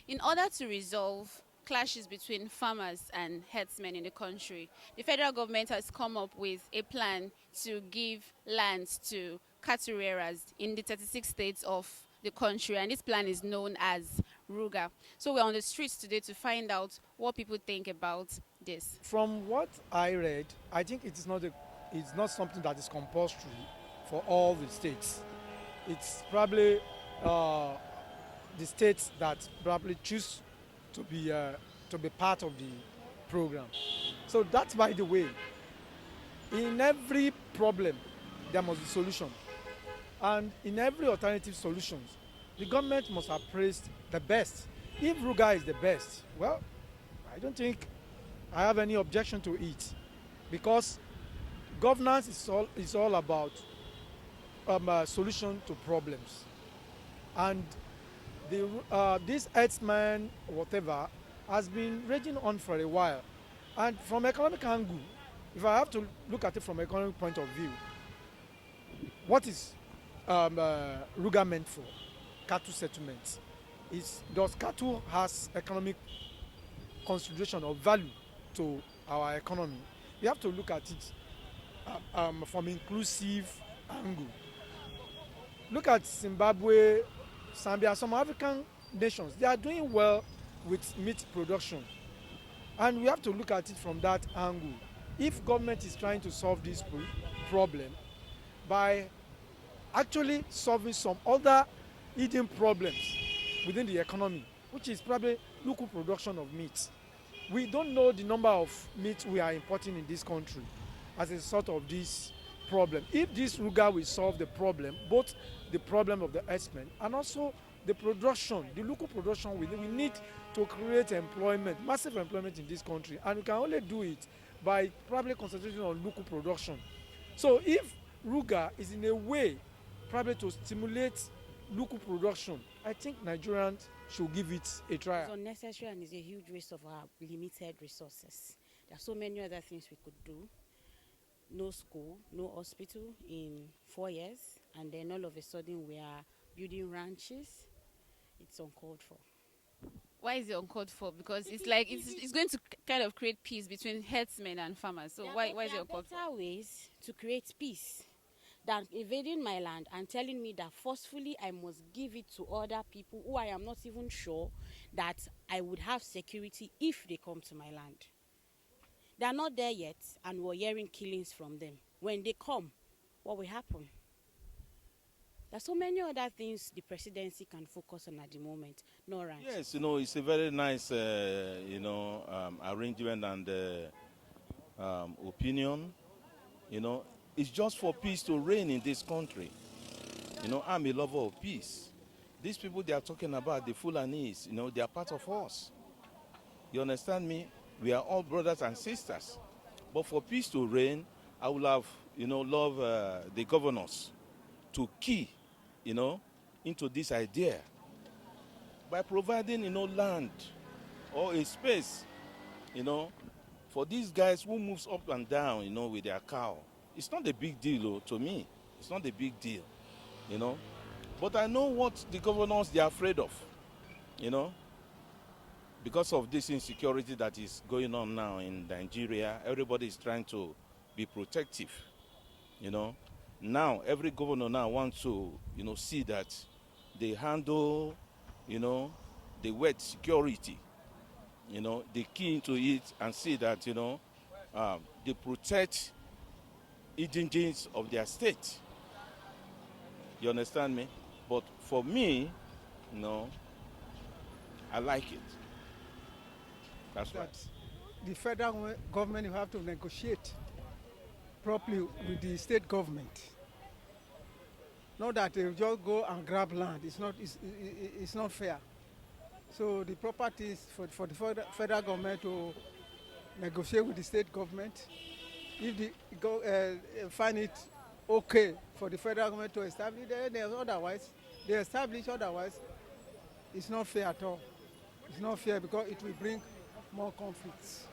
In order to resolve clashes between farmers and herdsmen in the country, the federal government has come up with a plan to give lands to cattle rearers in the 36 states of the country, and this plan is known as Ruga. So we're on the streets today to find out what people think about this. From what I read, I think it's not something that is compulsory for all the states. It's probably uh, the states that probably choose to be part of the program. So that's by the way. In every problem, there must be solution, and in every alternative solutions, the government must have praised the best. If Ruga is the best, well, I don't think I have any objection to it, because governance is all about solution to problems. And this herdsman whatever has been raging on for a while. And from economic angle, if I have to look at it from economic point of view, what is Ruga meant for? Cattle settlements. Does cattle has economic consideration or value to our economy? We have to look at it from inclusive angle. Look at Zimbabwe, Zambia, some African nations. They are doing well with meat production, and we have to look at it from that angle. If government is trying to solve this problem by actually solving some other hidden problems within the economy, which is probably local production of meat. We don't know the number of meat we are importing in this country as a result of this problem. If this Ruga will solve the problem, both the problem of the herdsmen and also the production, the local production, we need to create employment, massive employment in this country, and we can only do it by probably concentrating on local production. So if Ruga is in a way probably to stimulate local production, I think Nigerians should give it a try. It's unnecessary and is a huge waste of our limited resources. There are so many other things we could do. No school, no hospital in 4 years, and then all of a sudden we are building ranches. It's uncalled for. Why is it uncalled for? Because it's like it's going to kind of create peace between herdsmen and farmers. So why is it uncalled for? There are better ways to create peace than invading my land and telling me that forcefully I must give it to other people who I am not even sure that I would have security if they come to my land. They are not there yet, and we're hearing killings from them. When they come, what will happen? There are so many other things the presidency can focus on at the moment, no ranch. Yes, it's a very nice, arrangement and opinion. It's just for peace to reign in this country. I'm a lover of peace. These people they are talking about, the Fulanis, they are part of us. You understand me? We are all brothers and sisters. But for peace to reign, I would have, love the governors to key, into this idea by providing, land or a space, for these guys who moves up and down, with their cow. It's not a big deal, to me. It's not a big deal, you know. But I know what the governors they are afraid of, because of this insecurity that is going on now in Nigeria. Everybody is trying to be protective, Now every governor now wants to, see that they handle, the wet security, they key into it and see that, they protect indigenes of their state. You understand me? But for me, I like it. That's right. The federal government will have to negotiate properly with the state government. Not that they will just go and grab land. It's not fair. So the properties for the federal government to negotiate with the state government. If they find it okay for the federal government to establish, they establish. Otherwise, it's not fair at all. It's not fair because it will bring more conflicts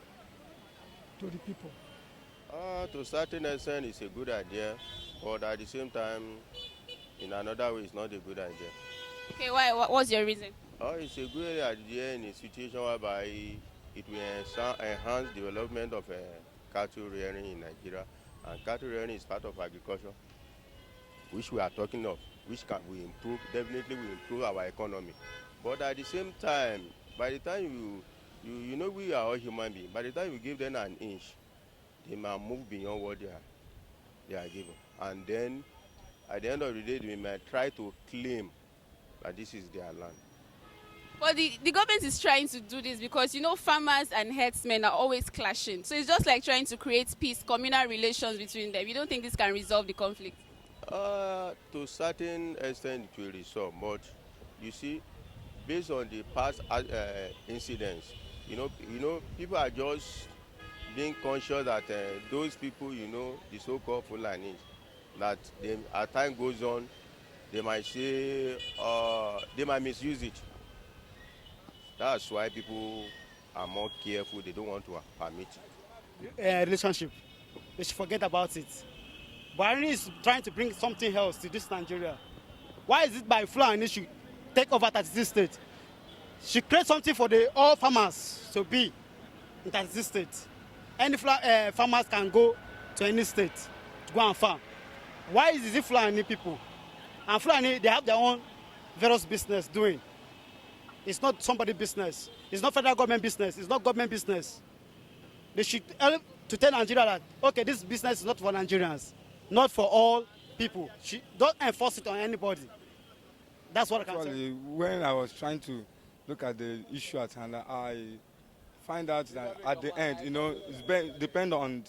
to the people. To a certain extent, it's a good idea, but at the same time, in another way, it's not a good idea. Okay, why? What's your reason? It's a good idea in a situation whereby it will enhance development of cattle rearing in Nigeria. And cattle rearing is part of agriculture, which we are talking of, which can we improve, definitely will improve our economy. But at the same time, by the time you know we are all human beings, by the time you give them an inch, they might move beyond what they are given. And then at the end of the day, they might try to claim that this is their land. But the government is trying to do this because, you know, farmers and herdsmen are always clashing. So it's just like trying to create peace, communal relations between them. You don't think this can resolve the conflict? To a certain extent, it will resolve. But you see, based on the past incidents, people are just being conscious that those people, the so-called Fulani, that they, as time goes on, they might say, they might misuse it. That's why people are more careful. They don't want to permit it. Relationship. They should forget about it. Buhari is trying to bring something else to this Nigeria. Why is it by Fulani should take over 36 states? She create something for all farmers to be in 36 states. Any farmers can go to any state to go and farm. Why is it Fulani people? And Fulani, they have their own various business doing. It's not somebody's business. It's not federal government business. It's not government business. They should help to tell Nigeria that, okay, this business is not for Nigerians, not for all people. Don't enforce it on anybody. That's what I can say. When I was trying to look at the issue at hand, I find out that at the end, it's depend on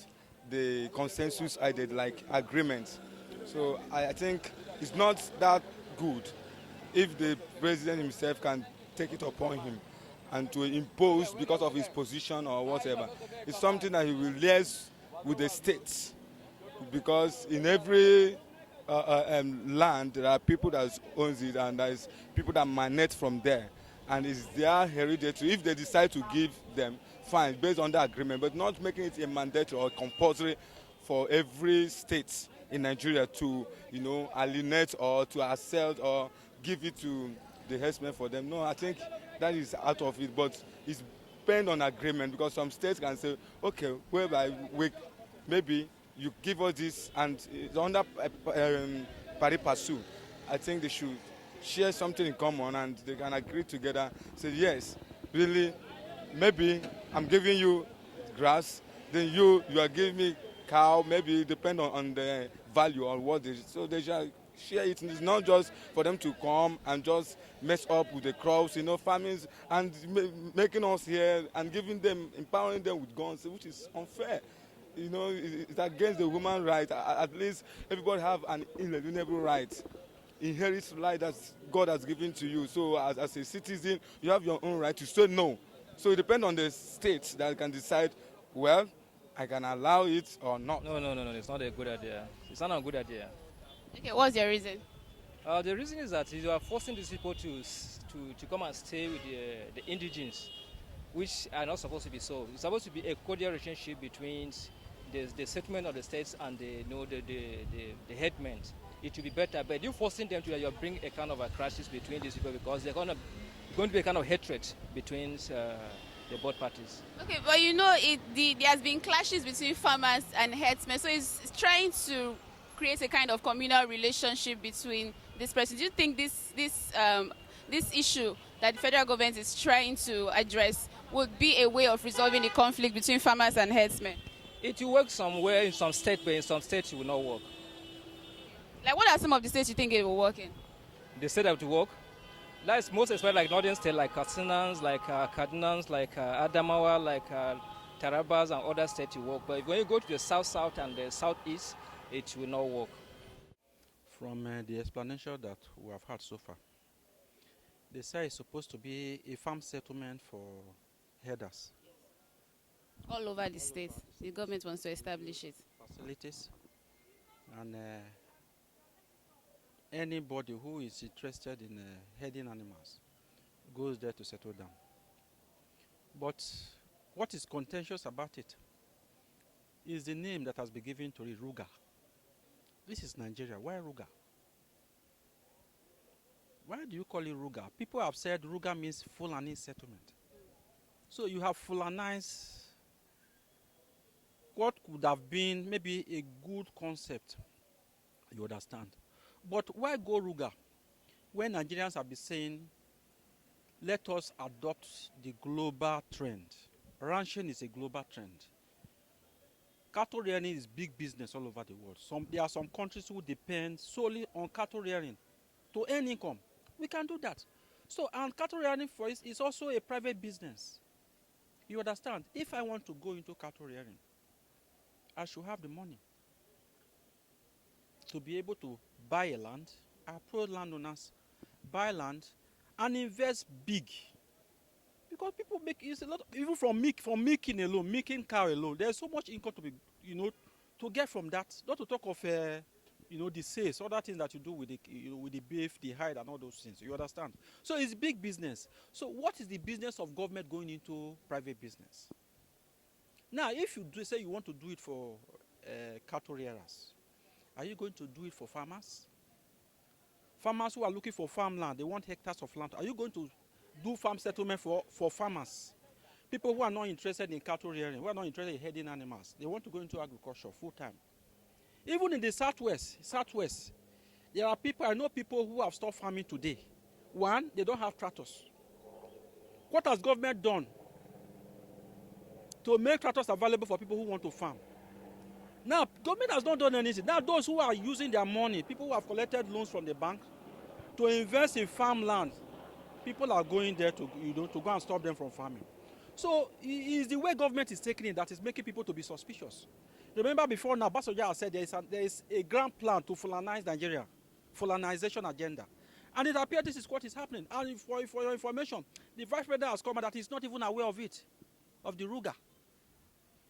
the consensus I did, like agreement. So I think it's not that good if the president himself can take it upon him and to impose because of his position or whatever. It's something that he will liaise with the states, because in every land there are people that owns it and there is people that emanate from there, and it's their heritage. If they decide to give them, fine, based on the agreement, but not making it a mandatory or compulsory for every state in Nigeria to, alienate or to accept or give it to the herdsmen for them. No, I think that is out of it, but it's depend on agreement, because some states can say, okay, whereby maybe you give us this and it's under pari passu. I think they should share something in common and they can agree together. Say, yes, really, maybe I'm giving you grass, then you are giving me cow, maybe depend on the value or what they, so they shall share it. It's not just for them to come and just mess up with the crops, farming, and making us here and giving them, empowering them with guns, which is unfair. It's against the human right. At least everybody have an inalienable right, inherent right that God has given to you. So as a citizen, you have your own right to say no. So it depends on the state that can decide, well, I can allow it or not. No, it's not a good idea. It's not a good idea. Okay, what's your reason? The reason is that you are forcing these people to come and stay with the indigenes, which are not supposed to be so. It's supposed to be a cordial relationship between the settlement of the states and the headmen. It will be better, but you forcing them to bring a kind of a crisis between these people, because they're going to be a kind of hatred between the both parties. Okay, but there has been clashes between farmers and herdsmen, so it's trying to create a kind of communal relationship between this person. Do you think this issue that the federal government is trying to address would be a way of resolving the conflict between farmers and herdsmen? It will work somewhere in some states, but in some states it will not work. Like, what are some of the states you think it will work in? The state that will work? That's most especially like northern states, like Katsinans, like Kadunans, like Adamawa, like Tarabas, and other states will work. But when you go to the south and the southeast, it will not work. From the explanation that we have had so far, they say it's supposed to be a farm settlement for herders. All over the state, the government wants to establish it. Facilities, and anybody who is interested in herding animals goes there to settle down. But what is contentious about it is the name that has been given to it, Ruga. This is Nigeria. Why Ruga? Why do you call it Ruga? People have said Ruga means Fulani settlement. So you have Fulanized what could have been maybe a good concept, you understand. But why go Ruga when Nigerians have been saying, let us adopt the global trend? Ranching is a global trend. Cattle rearing is big business all over the world. There are some countries who depend solely on cattle rearing to earn income. We can do that. So, and cattle rearing for us is also a private business. You understand? If I want to go into cattle rearing, I should have the money to be able to buy a land, approach landowners, buy land, and invest big. Because people make it's a lot, even from milking alone, milking cow alone. There's so much income to be, to get from that. Not to talk of, the sales, other things that you do with with the beef, the hide, and all those things. You understand? So it's big business. So what is the business of government going into private business? Now, if you say you want to do it for cattle rearers, are you going to do it for farmers? Farmers who are looking for farmland, they want hectares of land. Are you going to do farm settlement for farmers? People who are not interested in cattle rearing, who are not interested in herding animals, they want to go into agriculture full time. Even in the southwest, there are people, I know people who have stopped farming today. One, they don't have tractors. What has government done to make tractors available for people who want to farm? Now, government has not done anything. Now, those who are using their money, people who have collected loans from the bank to invest in farmland, people are going there to go and stop them from farming. So it's the way government is taking it that is making people to be suspicious. Remember before now, Basoja said there is a grand plan to Fulanize Nigeria, Fulanization agenda. And it appears this is what is happening. And for your information, the vice president has come out that he's not even aware of it, of the Ruga.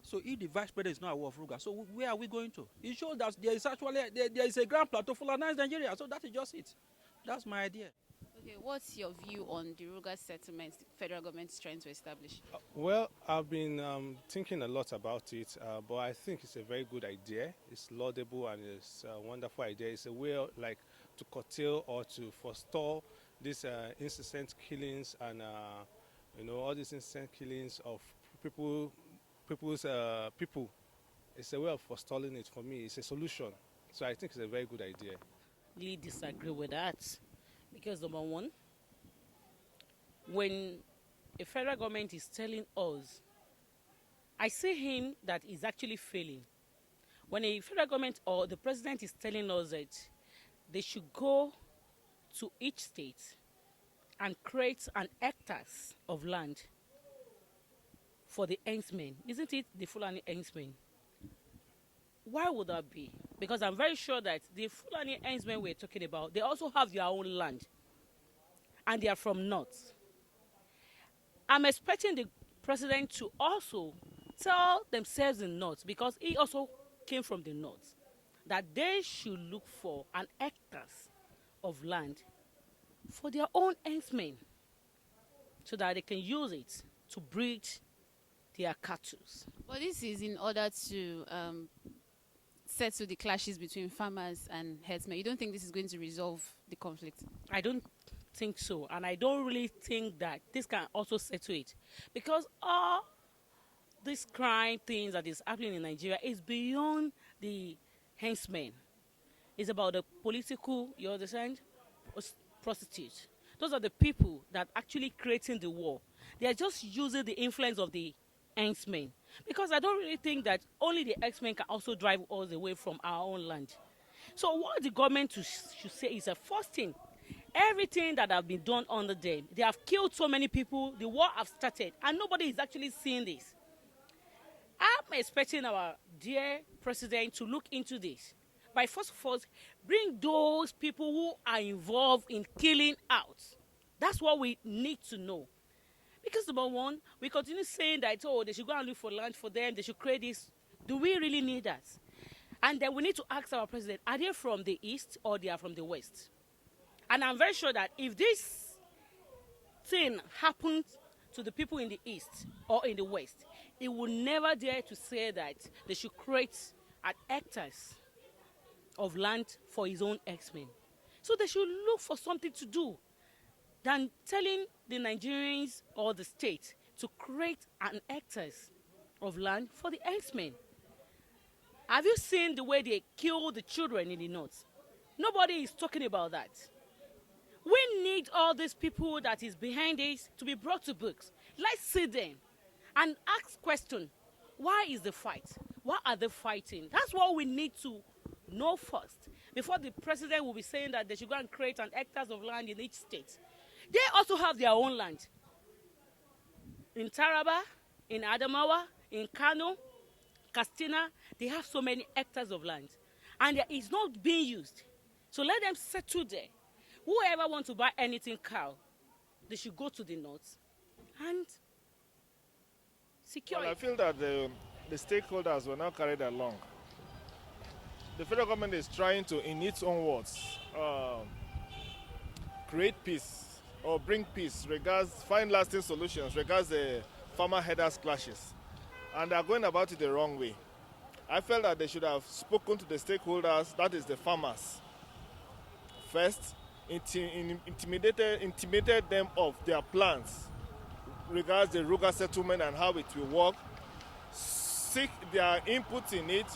So if the vice president is not aware of Ruga, so where are we going to? It shows that there is actually there is a grand plan to Fulanize Nigeria. So that is just it. That's my idea. Okay, what's your view on the Ruga settlements the federal government is trying to establish? Well, I've been thinking a lot about it, but I think it's a very good idea. It's laudable and it's a wonderful idea. It's a way to curtail or to forestall these incessant killings and all these incessant killings of people. It's a way of forestalling it. For me, it's a solution. So I think it's a very good idea. Really disagree with that, because number one, when a federal government is telling us, I see him that is actually failing. When a federal government or the president is telling us that they should go to each state and create an hectares of land for the herdsmen, isn't it the Fulani herdsmen? Why would that be? Because I'm very sure that the Fulani herdsmen we're talking about, they also have their own land, and they are from north. I'm expecting the president to also tell themselves in north, because he also came from the north, that they should look for an hectares of land for their own herdsmen, so that they can use it to breed their cattle. But this is in order to settle the clashes between farmers and herdsmen. You don't think this is going to resolve the conflict? I don't think so, and I don't really think that this can also settle it, because all these crime things that is happening in Nigeria is beyond the herdsmen. It's about the political, you understand, prostitutes. Those are the people that are actually creating the war. They are just using the influence of the herdsmen, because I don't really think that only the herdsmen can also drive us away from our own land. So what the government should say is the first thing, everything that have been done under them, they have killed so many people, the war have started, and nobody is actually seeing this. I'm expecting our dear president to look into this. By first of all, bring those people who are involved in killing out. That's what we need to know. Because number one, we continue saying that, oh, they should go and look for land for them, they should create this. Do we really need that? And then we need to ask our president, are they from the east or they are from the west? And I'm very sure that if this thing happens to the people in the east or in the west, he will never dare to say that they should create an hectares of land for his own herdsmen. So they should look for something to do than telling the Nigerians or the state to create an hectares of land for the herdsmen. Have you seen the way they kill the children in the north? Nobody is talking about that. We need all these people that is behind this to be brought to books. Let's sit them and ask question. Why is the fight? Why are they fighting? That's what we need to know first. Before the president will be saying that they should go and create an hectares of land in each state. They also have their own land. In Taraba, in Adamawa, in Kano, Castina, they have so many hectares of land. And it's not being used. So let them settle there. Whoever wants to buy anything cow, they should go to the north and secure Well, I it. feel that the stakeholders were not carried along. The federal government is trying to, in its own words, create peace or bring peace, find lasting solutions regards the farmer headers clashes. And they are going about it the wrong way. I felt that they should have spoken to the stakeholders, that is the farmers, first, intimidated them of their plans regards the Ruga settlement and how it will work, seek their input in it,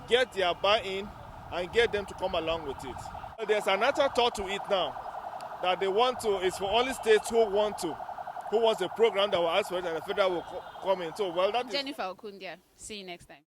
get their buy-in, and get them to come along with it. There's another thought to it now, that they want to, it's for only states who wants a program that will ask for it and the federal will come in. So, well, that Jennifer Okundia. See you next time.